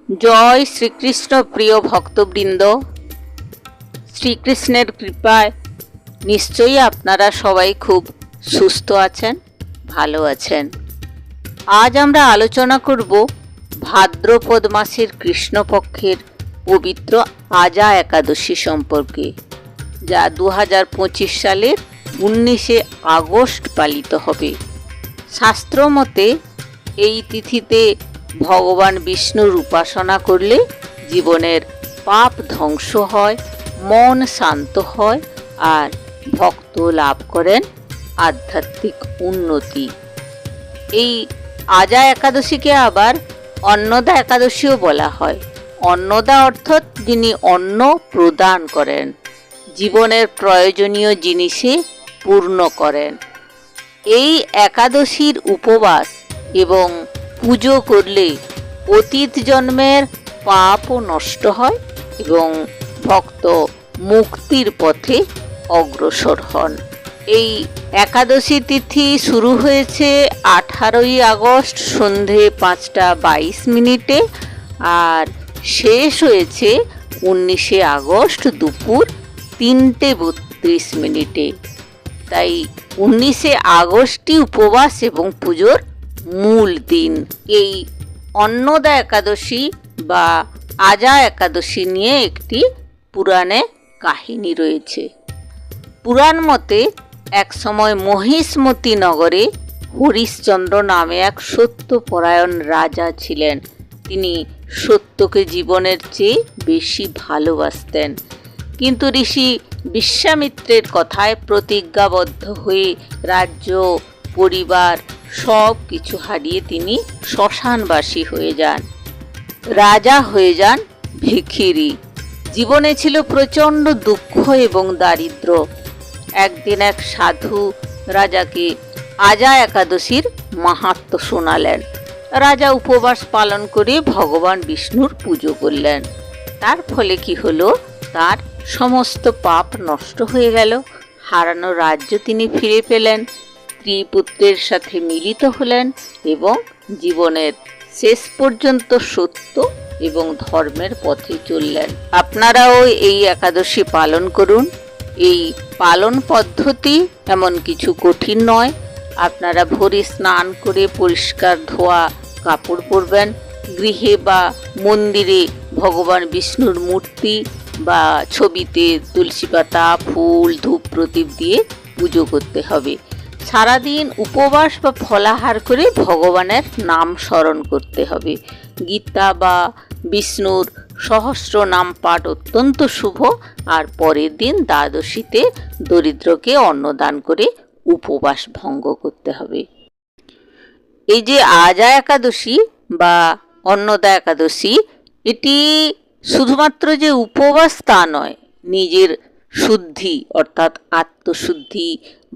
জয় শ্রীকৃষ্ণ। প্রিয় ভক্তবৃন্দ, শ্রীকৃষ্ণের কৃপায় নিশ্চয়ই আপনারা সবাই খুব সুস্থ আছেন, ভালো আছেন। আজ আমরা আলোচনা করব ভাদ্রপদ মাসের কৃষ্ণপক্ষের পবিত্র আজা একাদশী সম্পর্কে, যা 2025 সালের 19শে আগস্ট পালিত হবে। শাস্ত্র মতে এই তিথিতে ভগবান বিষ্ণুর উপাসনা করলে জীবনের পাপ ধ্বংস হয়, মন শান্ত হয় আর ভক্ত লাভ করেন আধ্যাত্মিক উন্নতি। এই আজা একাদশীকে আবার অন্নদা একাদশীও বলা হয়। অন্নদা অর্থাৎ যিনি অন্ন প্রদান করেন, জীবনের প্রয়োজনীয় জিনিসে পূর্ণ করেন। এই একাদশীর উপবাস এবং পুজো করলে অতীত জন্মের পাপও নষ্ট হয় এবং ভক্ত মুক্তির পথে অগ্রসর হন। এই একাদশী তিথি শুরু হয়েছে 18ই আগস্ট সন্ধে 5:22 আর শেষ হয়েছে 19শে আগস্ট দুপুর 3:32। তাই 19শে আগস্টই উপবাস এবং পুজোর মূল দিন। এই অন্নদা একাদশী বা আজা একাদশী নিয়ে একটি পুরাণে কাহিনী রয়েছে। পুরাণ মতে এক সময় মহিষমতি নগরে হরিশ্চন্দ্র নামে এক সত্যপরায়ণ রাজা ছিলেন। তিনি সত্যকে জীবনের চেয়ে বেশি ভালোবাসতেন, কিন্তু ঋষি বিশ্বামিত্রের কথায় প্রতিজ্ঞাবদ্ধ হয়ে রাজ্য, পরিবার সব কিছু হারিয়ে তিনি শ্মশানবাসী হয়ে যান। রাজা হয়ে যান ভিখিরি। জীবনে ছিল প্রচণ্ড দুঃখ এবং দারিদ্র। একদিন এক সাধু রাজাকে আজা একাদশীর মাহাত্ম্য শোনালেন। রাজা উপবাস পালন করে ভগবান বিষ্ণুর পুজো করলেন। তার ফলে কি হলো? তার সমস্ত পাপ নষ্ট হয়ে গেল। হারানো রাজ্য তিনি ফিরে পেলেন, স্ত্রী পুত্রের সাথে মিলিত হলেন এবং জীবনের শেষ পর্যন্ত সত্য এবং ধর্মের পথে চললেন। আপনারাও এই একাদশী পালন করুন। এই পালন পদ্ধতি এমন কিছু কঠিন নয়। আপনারা ভোরে স্নান করে পরিষ্কার ধোয়া কাপড় পরবেন। গৃহে বা মন্দিরে ভগবান বিষ্ণুর মূর্তি বা ছবিতে তুলসী পাতা, ফুল, ধূপ প্রদীপ দিয়ে পুজো করতে হবে। সারাদিন উপবাস বা ফলাহার করে ভগবানের নাম স্মরণ করতে হবে। গীতা বা বিষ্ণুর সহস্র নাম পাঠ অত্যন্ত শুভ। আর পরের দিন দ্বাদশীতে দরিদ্রকে অন্নদান করে উপবাস ভঙ্গ করতে হবে। এই যে আজা একাদশী বা অন্নদা একাদশী, এটি শুধুমাত্র যে উপবাস তা নয়, নিজের শুদ্ধি অর্থাৎ আত্মশুদ্ধি,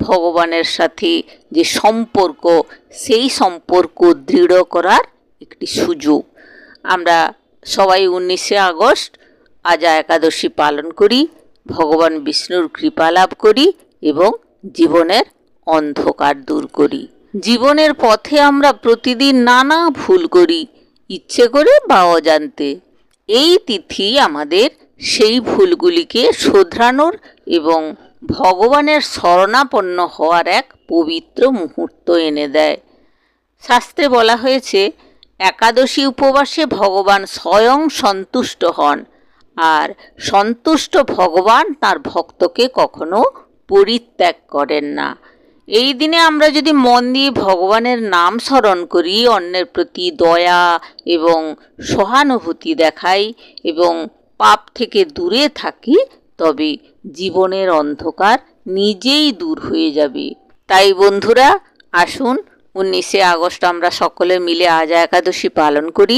ভগবানের সাথে যে সম্পর্ক, সেই সম্পর্ক দৃঢ় করার একটি সুযোগ। আমরা সবাই 19শে আগস্ট আজা একাদশী পালন করি, ভগবান বিষ্ণুর কৃপা লাভ করি এবং জীবনের অন্ধকার দূর করি। জীবনের পথে আমরা প্রতিদিন নানা ভুল করি, ইচ্ছে করে বা অজান্তে। এই তিথি আমাদের সেই ভুলগুলিকে শোধরানোর এবং ভগবানের শরণাপন্ন হওয়ার এক পবিত্র মুহূর্ত এনে দেয়। শাস্ত্রে বলা হয়েছে, একাদশী উপবাসে ভগবান স্বয়ং সন্তুষ্ট হন, আর সন্তুষ্ট ভগবান তার ভক্তকে কখনো পরিত্যাগ করেন না। এই দিনে আমরা যদি মন দিয়ে ভগবানের নাম স্মরণ করি, অন্যের প্রতি দয়া এবং সহানুভূতি দেখাই এবং পাপ থেকে দূরে থাকি, তবে জীবনের অন্ধকার নিজেই দূর হয়ে যাবে। তাই বন্ধুরা, আসুন 19শে আগস্ট আমরা সকলে মিলে আজা একাদশী পালন করি।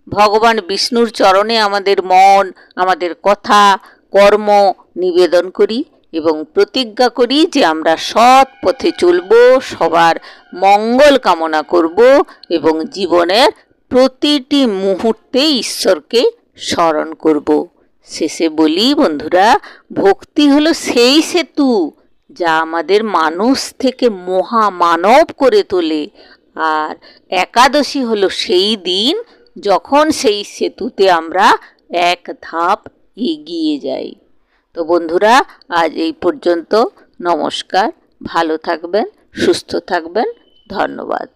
ভগবান বিষ্ণুর চরণে আমাদের মন, আমাদের কথা, কর্ম নিবেদন করি এবং প্রতিজ্ঞা করি যে আমরা সৎ পথে চলব, সবার মঙ্গল কামনা করব এবং জীবনের প্রতিটি মুহূর্তে ঈশ্বরকে স্মরণ করব। শেষে বলি বন্ধুরা, ভক্তি হলো সেই সেতু যা আমাদের মানুষ থেকে মহামানব করে তোলে, আর একাদশী হলো সেই দিন যখন সেই সেতুতে আমরা এক ধাপ এগিয়ে যাই। তো বন্ধুরা, আজ এই পর্যন্ত। নমস্কার, ভালো থাকবেন, সুস্থ থাকবেন, ধন্যবাদ।